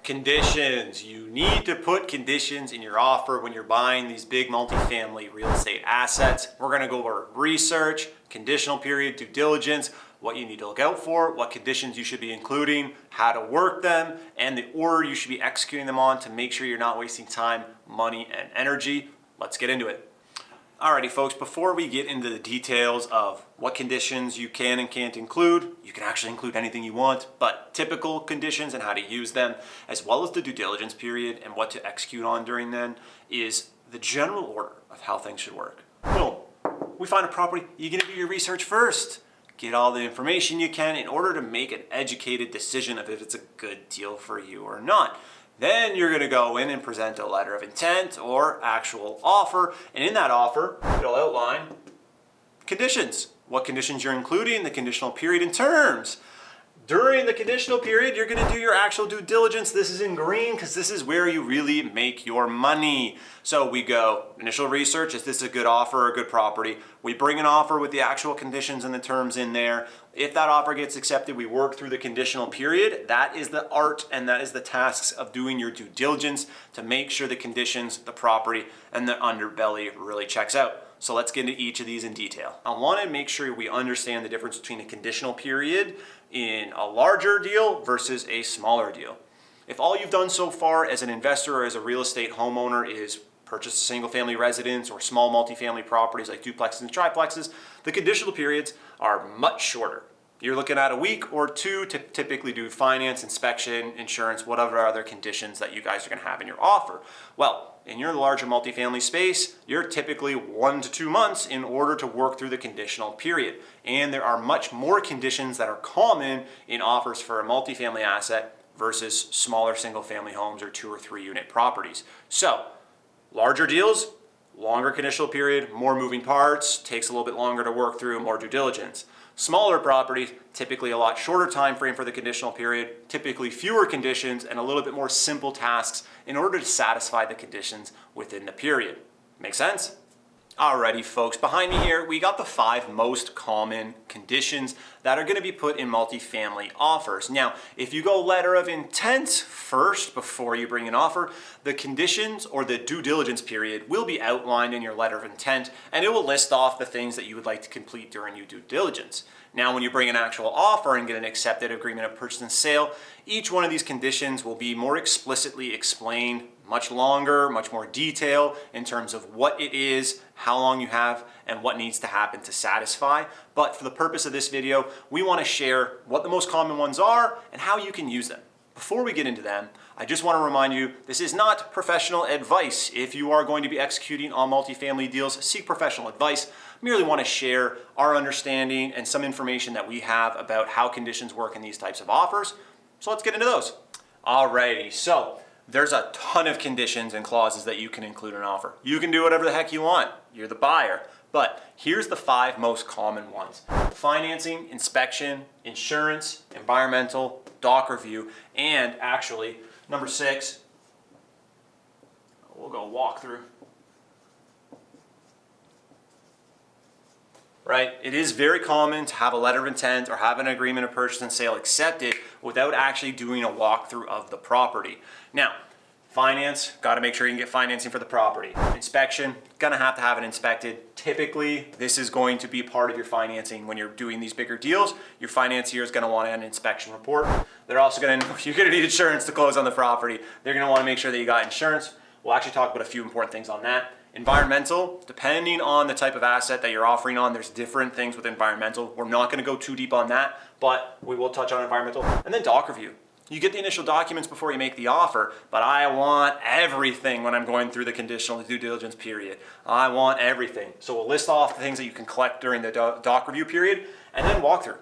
Conditions. You need to put conditions in your offer when you're buying these big multifamily real estate assets. We're going to go over research, conditional period, due diligence, what you need to look out for, what conditions you should be including, how to work them, and the order you should be executing them on to make sure you're not wasting time, money, and energy. Let's get into it. Alrighty folks, before we get into the details of what conditions you can and can't include, you can actually include anything you want, but typical conditions and how to use them, as well as the due diligence period and what to execute on during then, is the general order of how things should work. Boom. We find a property, you're gonna do your research first. Get all the information you can in order to make an educated decision of if it's a good deal for you or not. Then you're going to go in and present a letter of intent or actual offer. And in that offer, it'll outline conditions. What conditions you're including, the conditional period and terms. During the conditional period, you're going to do your actual due diligence. This is in green because this is where you really make your money. So we go initial research. Is this a good offer or a good property? We bring an offer with the actual conditions and the terms in there. If that offer gets accepted, we work through the conditional period. That is the art and that is the tasks of doing your due diligence to make sure the conditions, the property, and the underbelly really checks out. So let's get into each of these in detail. I want to make sure we understand the difference between a conditional period in a larger deal versus a smaller deal. If all you've done so far as an investor or as a real estate homeowner is purchase a single family residence or small multifamily properties like duplexes and triplexes, the conditional periods are much shorter. You're looking at a week or two to typically do finance, inspection, insurance, whatever other conditions that you guys are going to have in your offer. Well, in your larger multifamily space, you're typically 1 to 2 months in order to work through the conditional period. And there are much more conditions that are common in offers for a multifamily asset versus smaller single family homes or 2 or 3 unit properties. So, larger deals, longer conditional period, more moving parts, takes a little bit longer to work through, more due diligence. Smaller properties, typically a lot shorter time frame for the conditional period, typically fewer conditions and a little bit more simple tasks in order to satisfy the conditions within the period. Make sense? Alrighty folks, behind me here, we got the 5 most common conditions that are going to be put in multifamily offers. Now, if you go letter of intent first before you bring an offer, the conditions or the due diligence period will be outlined in your letter of intent and it will list off the things that you would like to complete during your due diligence. Now, when you bring an actual offer and get an accepted agreement of purchase and sale, each one of these conditions will be more explicitly explained, much longer, much more detail in terms of what it is, how long you have, and what needs to happen to satisfy. But for the purpose of this video, we want to share what the most common ones are and how you can use them. Before we get into them, I just want to remind you, this is not professional advice. If you are going to be executing on multifamily deals, seek professional advice. Merely want to share our understanding and some information that we have about how conditions work in these types of offers. So let's get into those. Alrighty, so there's a ton of conditions and clauses that you can include in an offer. You can do whatever the heck you want. You're the buyer. But here's the 5 most common ones. Financing, inspection, insurance, environmental, doc review, and actually, number 6, we'll go walkthrough. Right? It is very common to have a letter of intent or have an agreement of purchase and sale accepted without actually doing a walkthrough of the property. Now, finance, got to make sure you can get financing for the property. Inspection, gonna have to have it inspected. Typically, this is going to be part of your financing when you're doing these bigger deals. Your financier is gonna want an inspection report. They're also you're gonna need insurance to close on the property. They're gonna want to make sure that you got insurance. We'll actually talk about a few important things on that. Environmental, depending on the type of asset that you're offering on, there's different things with environmental. We're not gonna go too deep on that, but we will touch on environmental. And then doc review. You get the initial documents before you make the offer, but I want everything when I'm going through the conditional due diligence period. I want everything. So we'll list off the things that you can collect during the doc review period and then walkthrough,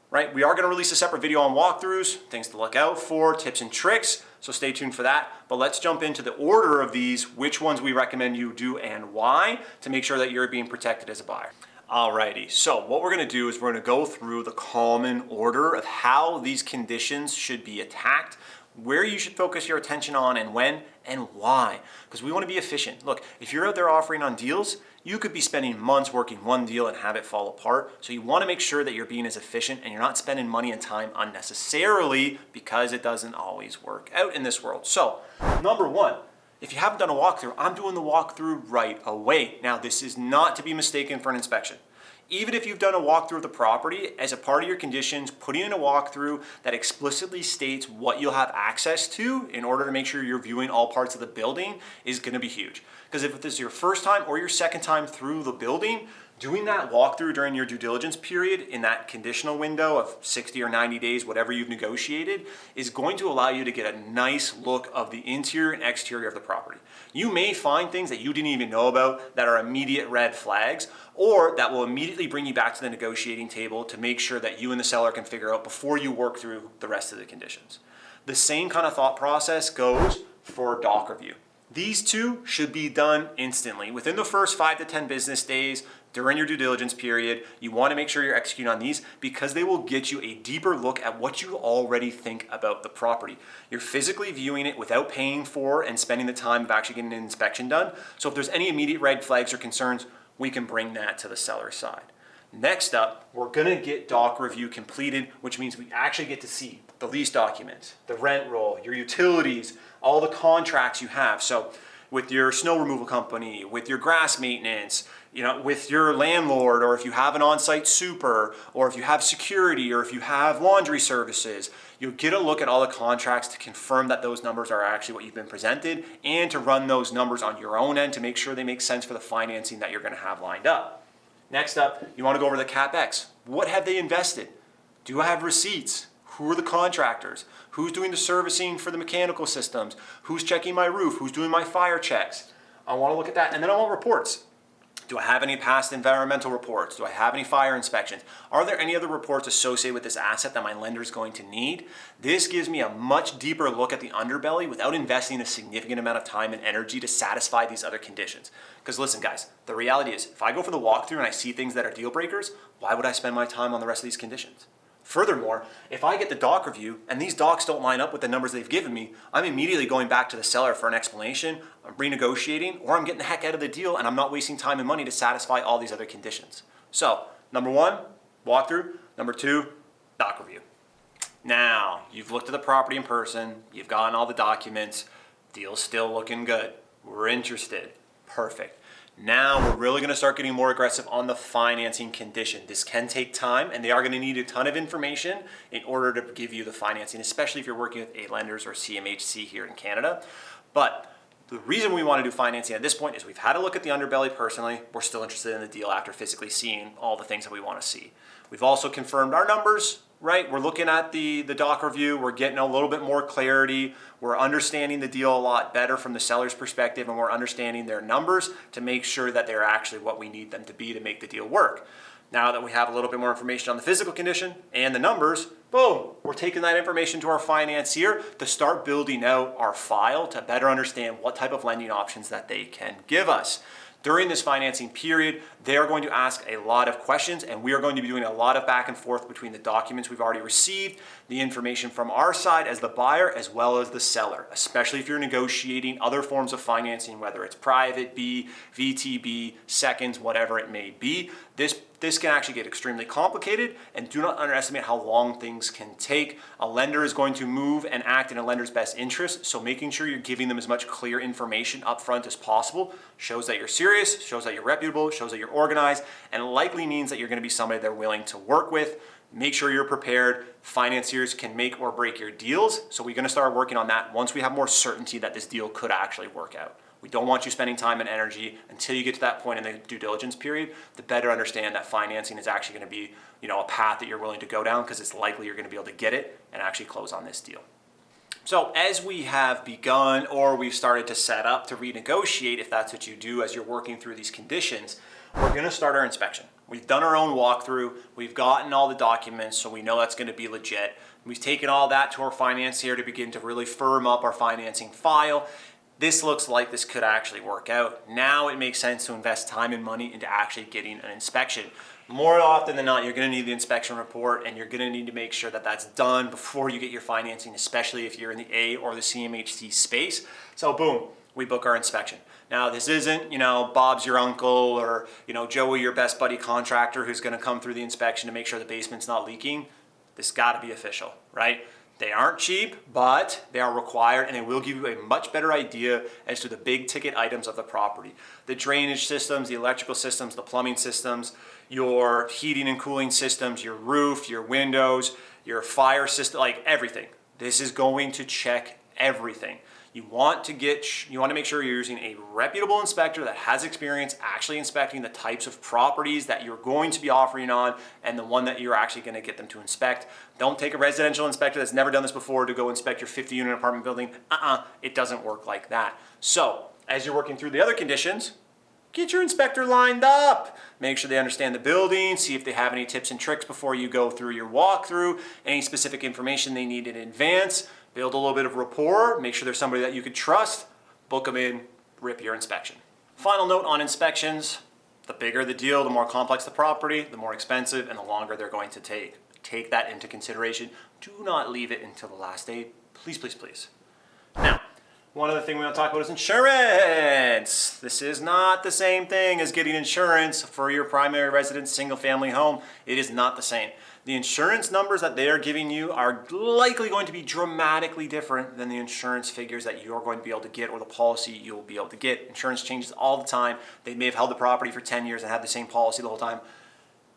right? We are gonna release a separate video on walkthroughs, things to look out for, tips and tricks, so stay tuned for that. But let's jump into the order of these, which ones we recommend you do and why, to make sure that you're being protected as a buyer. Alrighty, so what we're gonna do is we're gonna go through the common order of how these conditions should be attacked where you should focus your attention on and when and why, because we want to be efficient. Look, if you're out there offering on deals, you could be spending months working one deal and have it fall apart. So you want to make sure that you're being as efficient and you're not spending money and time unnecessarily, because it doesn't always work out in this world. So number one, if you haven't done a walkthrough, I'm doing the walkthrough right away. Now, this is not to be mistaken for an inspection. Even if you've done a walkthrough of the property, as a part of your conditions, putting in a walkthrough that explicitly states what you'll have access to in order to make sure you're viewing all parts of the building is going to be huge. Because if this is your first time or your second time through the building, doing that walkthrough during your due diligence period in that conditional window of 60 or 90 days, whatever you've negotiated, is going to allow you to get a nice look of the interior and exterior of the property. You may find things that you didn't even know about that are immediate red flags, or that will immediately bring you back to the negotiating table to make sure that you and the seller can figure out before you work through the rest of the conditions. The same kind of thought process goes for doc review. These two should be done instantly. Within the first 5 to 10 business days during your due diligence period, you want to make sure you're executing on these because they will get you a deeper look at what you already think about the property. You're physically viewing it without paying for and spending the time of actually getting an inspection done. So if there's any immediate red flags or concerns, we can bring that to the seller's side. Next up, we're gonna get doc review completed, which means we actually get to see the lease documents, the rent roll, your utilities, all the contracts you have. So with your snow removal company, with your grass maintenance, with your landlord, or if you have an on-site super, or if you have security, or if you have laundry services, you'll get a look at all the contracts to confirm that those numbers are actually what you've been presented, and to run those numbers on your own end to make sure they make sense for the financing that you're gonna have lined up. Next up, you wanna go over the CapEx. What have they invested? Do I have receipts? Who are the contractors? Who's doing the servicing for the mechanical systems? Who's checking my roof? Who's doing my fire checks? I wanna look at that, and then I want reports. Do I have any past environmental reports? Do I have any fire inspections? Are there any other reports associated with this asset that my lender is going to need? This gives me a much deeper look at the underbelly without investing a significant amount of time and energy to satisfy these other conditions. Because listen guys, the reality is if I go for the walkthrough and I see things that are deal breakers, why would I spend my time on the rest of these conditions? Furthermore, if I get the doc review and these docs don't line up with the numbers they've given me, I'm immediately going back to the seller for an explanation, I'm renegotiating, or I'm getting the heck out of the deal and I'm not wasting time and money to satisfy all these other conditions. So, number one, walkthrough. Number two, doc review. Now, you've looked at the property in person, you've gotten all the documents, deal's still looking good. We're interested. Perfect. Now we're really gonna start getting more aggressive on the financing condition. This can take time and they are gonna need a ton of information in order to give you the financing, especially if you're working with A lenders or CMHC here in Canada. But the reason we wanna do financing at this point is we've had a look at the underbelly personally. We're still interested in the deal after physically seeing all the things that we wanna see. We've also confirmed our numbers, right? We're looking at the doc review, we're getting a little bit more clarity, we're understanding the deal a lot better from the seller's perspective, and we're understanding their numbers to make sure that they're actually what we need them to be to make the deal work. Now that we have a little bit more information on the physical condition and the numbers, boom, we're taking that information to our financier to start building out our file to better understand what type of lending options that they can give us. During this financing period, they are going to ask a lot of questions and we are going to be doing a lot of back and forth between the documents we've already received, the information from our side as the buyer as well as the seller, especially if you're negotiating other forms of financing, whether it's private B, VTB, seconds, whatever it may be. This can actually get extremely complicated, and do not underestimate how long things can take. A lender is going to move and act in a lender's best interest, so making sure you're giving them as much clear information up front as possible shows that you're serious, shows that you're reputable, shows that you're organized, and likely means that you're gonna be somebody they're willing to work with. Make sure you're prepared. Financiers can make or break your deals, so we're gonna start working on that once we have more certainty that this deal could actually work out. We don't want you spending time and energy until you get to that point in the due diligence period to better understand that financing is actually going to be, a path that you're willing to go down, because it's likely you're going to be able to get it and actually close on this deal. So as we have begun or we've started to set up to renegotiate, if that's what you do as you're working through these conditions, we're going to start our inspection. We've done our own walkthrough. We've gotten all the documents, so we know that's going to be legit. We've taken all that to our financier to begin to really firm up our financing file. This looks like this could actually work out. Now it makes sense to invest time and money into actually getting an inspection. more often than not, you're going to need the inspection report, and you're going to need to make sure that that's done before you get your financing, especially if you're in the A or the CMHC space. So boom, we book our inspection. Now, this isn't, Bob's your uncle, or, Joey, your best buddy contractor, who's going to come through the inspection to make sure the basement's not leaking. This got to be official, right? They aren't cheap, but they are required, and they will give you a much better idea as to the big ticket items of the property. The drainage systems, the electrical systems, the plumbing systems, your heating and cooling systems, your roof, your windows, your fire system, like everything. This is going to check everything. You want to make sure you're using a reputable inspector that has experience actually inspecting the types of properties that you're going to be offering on, and the one that you're actually going to get them to inspect. Don't take a residential inspector that's never done this before to go inspect your 50-unit apartment building. It doesn't work like that. So, as you're working through the other conditions, get your inspector lined up. Make sure they understand the building, see if they have any tips and tricks before you go through your walkthrough, any specific information they need in advance. Build a little bit of rapport, make sure there's somebody that you could trust, book them in, rip your inspection. Final note on inspections: the bigger the deal, the more complex the property, the more expensive, and the longer they're going to take. Take that into consideration. Do not leave it until the last day. Please, please, please. Now, one other thing we want to talk about is insurance. This is not the same thing as getting insurance for your primary residence single family home. It is not the same. The insurance numbers that they are giving you are likely going to be dramatically different than the insurance figures that you're going to be able to get, or the policy you'll be able to get. Insurance changes all the time. They may have held the property for 10 years and had the same policy the whole time.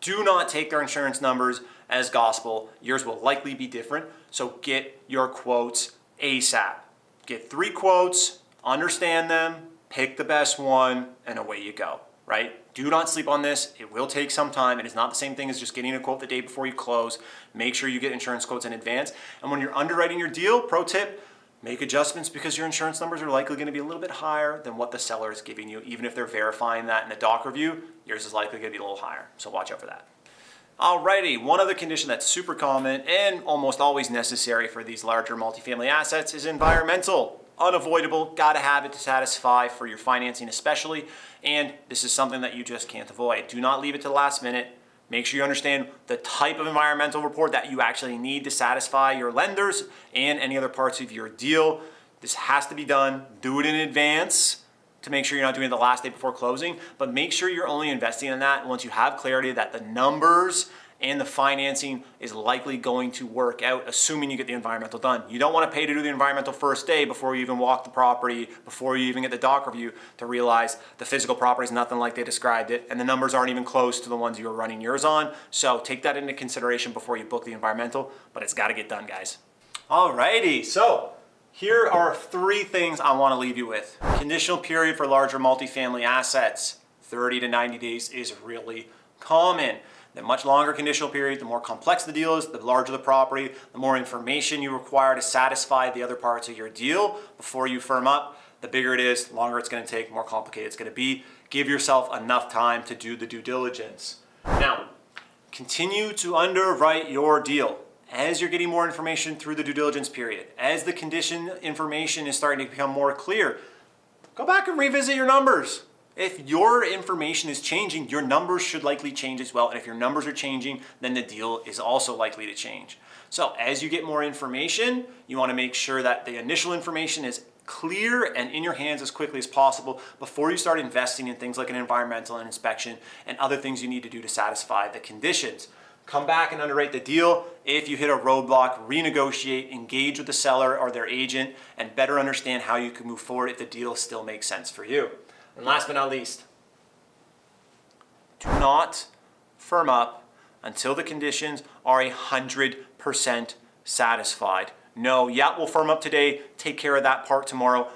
Do not take their insurance numbers as gospel. Yours will likely be different. So get your quotes ASAP. Get 3 quotes, understand them, pick the best one, and away you go, right? Do not sleep on this. It will take some time. It is not the same thing as just getting a quote the day before you close. Make sure you get insurance quotes in advance. And when you're underwriting your deal, pro tip, make adjustments, because your insurance numbers are likely going to be a little bit higher than what the seller is giving you. Even if they're verifying that in the doc review, yours is likely going to be a little higher. So watch out for that. Alrighty, one other condition that's super common and almost always necessary for these larger multifamily assets is environmental. Unavoidable, gotta have it to satisfy for your financing especially, and this is something that you just can't avoid. Do not leave it to the last minute. Make sure you understand the type of environmental report that you actually need to satisfy your lenders and any other parts of your deal. This has to be done. Do it in advance to make sure you're not doing it the last day before closing, but make sure you're only investing in that once you have clarity that the numbers and the financing is likely going to work out, assuming you get the environmental done. You don't want to pay to do the environmental first day before you even walk the property, before you even get the doc review, to realize the physical property is nothing like they described it, and the numbers aren't even close to the ones you were running yours on. So take that into consideration before you book the environmental, but it's got to get done, guys. Alrighty, so here are 3 things I want to leave you with. Conditional period for larger multifamily assets, 30 to 90 days is really common. The much longer conditional period, the more complex the deal is, the larger the property, the more information you require to satisfy the other parts of your deal before you firm up. The bigger it is, the longer it's going to take, more complicated it's going to be. Give yourself enough time to do the due diligence. Now, continue to underwrite your deal. As you're getting more information through the due diligence period, as the condition information is starting to become more clear, go back and revisit your numbers. If your information is changing, your numbers should likely change as well. And if your numbers are changing, then the deal is also likely to change. So as you get more information, you want to make sure that the initial information is clear and in your hands as quickly as possible before you start investing in things like an environmental inspection and other things you need to do to satisfy the conditions. Come back and underwrite the deal. If you hit a roadblock, renegotiate, engage with the seller or their agent, and better understand how you can move forward if the deal still makes sense for you. And last but not least, do not firm up until the conditions are 100% satisfied. No, yeah, we'll firm up today, take care of that part tomorrow.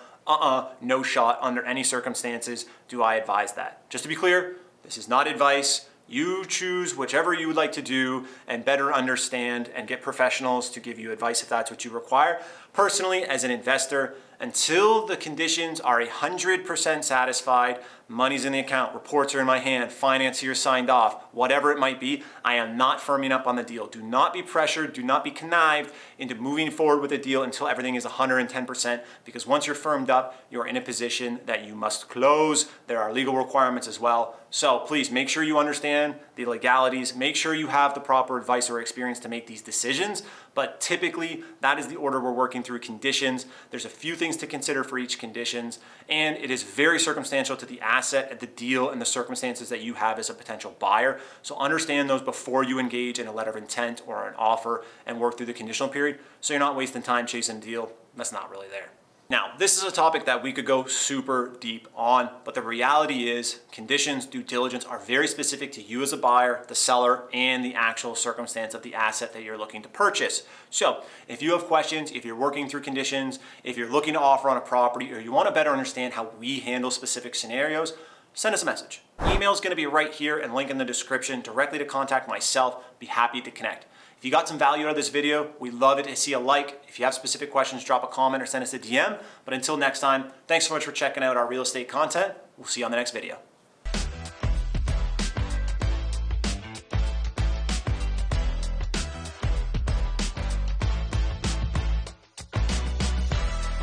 No shot under any circumstances do I advise that. Just to be clear, this is not advice. You choose whichever you would like to do and better understand and get professionals to give you advice if that's what you require. Personally, as an investor, until the conditions are 100% satisfied, money's in the account, reports are in my hand, financier signed off, whatever it might be, I am not firming up on the deal. Do not be pressured, do not be connived into moving forward with a deal until everything is 110%, because once you're firmed up, you're in a position that you must close. There are legal requirements as well. So please make sure you understand the legalities, make sure you have the proper advice or experience to make these decisions. But typically that is the order we're working through conditions. There's a few things to consider for each conditions, and it is very circumstantial to the asset and the deal and the circumstances that you have as a potential buyer. So understand those before you engage in a letter of intent or an offer and work through the conditional period, so you're not wasting time chasing a deal that's not really there. Now, this is a topic that we could go super deep on, but the reality is conditions, due diligence are very specific to you as a buyer, the seller, and the actual circumstance of the asset that you're looking to purchase. So if you have questions, if you're working through conditions, if you're looking to offer on a property, or you want to better understand how we handle specific scenarios, send us a message. Email is going to be right here and link in the description directly to contact myself. Be happy to connect. If you got some value out of this video, we'd love it to see a like. If you have specific questions, drop a comment or send us a DM. But until next time, thanks so much for checking out our real estate content. We'll see you on the next video.